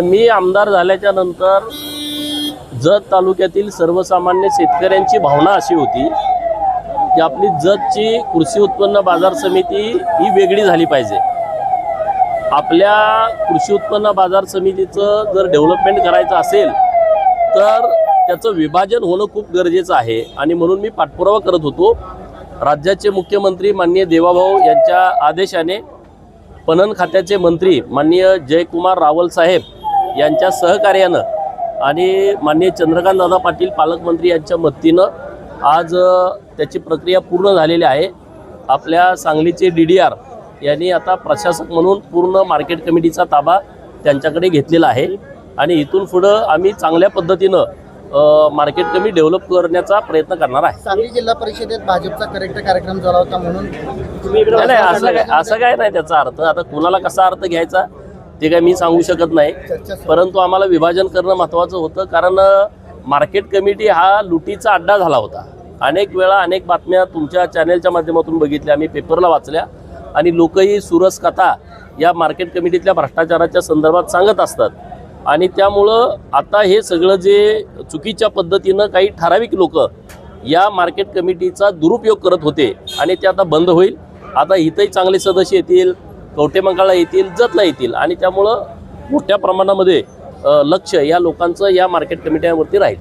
मी आमदार झाल्याच्या नंतर जत तालुक्यातील सर्वसामान्य शेतकऱ्यांची भावना अशी होती की आपली जतची कृषी उत्पन्न बाजार समिती ही वेगळी झाली पाहिजे। आपल्या कृषी उत्पन्न बाजार समितीचं जर डेव्हलपमेंट करायचं असेल तर त्याचं विभाजन होणं खूप गरजेचं आहे आणि म्हणून मी पाठपुरावा करत होतो। राज्याचे मुख्यमंत्री माननीय देवाभाऊ यांच्या आदेशाने पणन खात्याचे मंत्री माननीय जयकुमार रावल साहेब यांच्या सहकार्यानं आणि माननीय चंद्रकांत दादा पाटील पालकमंत्री यांच्या मदतीनं आज त्याची प्रक्रिया पूर्ण झालेली आहे। आपल्या सांगलीचे DDR यांनी आता प्रशासक म्हणून पूर्ण मार्केट कमिटीचा ताबा त्यांच्याकडे घेतलेला आहे आणि इथून पुढं आम्ही चांगल्या पद्धतीनं मार्केट कमिटी डेव्हलप करण्याचा प्रयत्न करणार आहे। सांगली जिल्हा परिषदेत भाजपचा करेक्ट कार्यक्रम झाला होता म्हणून नाही, असं काय नाही त्याचा अर्थ। आता कुणाला कसा अर्थ घ्यायचा ते काय मी सांगू शकत नाही, परंतु आम्हाला विभाजन करणं महत्त्वाचं होतं कारण मार्केट कमिटी हा लुटीचा अड्डा झाला होता। अनेक वेळा अनेक बातम्या तुमच्या चॅनेलच्या माध्यमातून बघितल्या, आम्ही पेपरला वाचल्या आणि लोकही सुरस कथा या मार्केट कमिटीतल्या भ्रष्टाचाराच्या संदर्भात सांगत असतात आणि त्यामुळं आता हे सगळं जे चुकीच्या पद्धतीनं काही ठराविक लोक या मार्केट कमिटीचा दुरुपयोग करत होते आणि ते आता बंद होईल। आता इथंही चांगले सदस्य येतील, कवटेमंकाळला येतील, जतला येतील आणि त्यामुळं मोठ्या प्रमाणामध्ये लक्ष या लोकांचं या मार्केट कमिट्यांवरती राहील।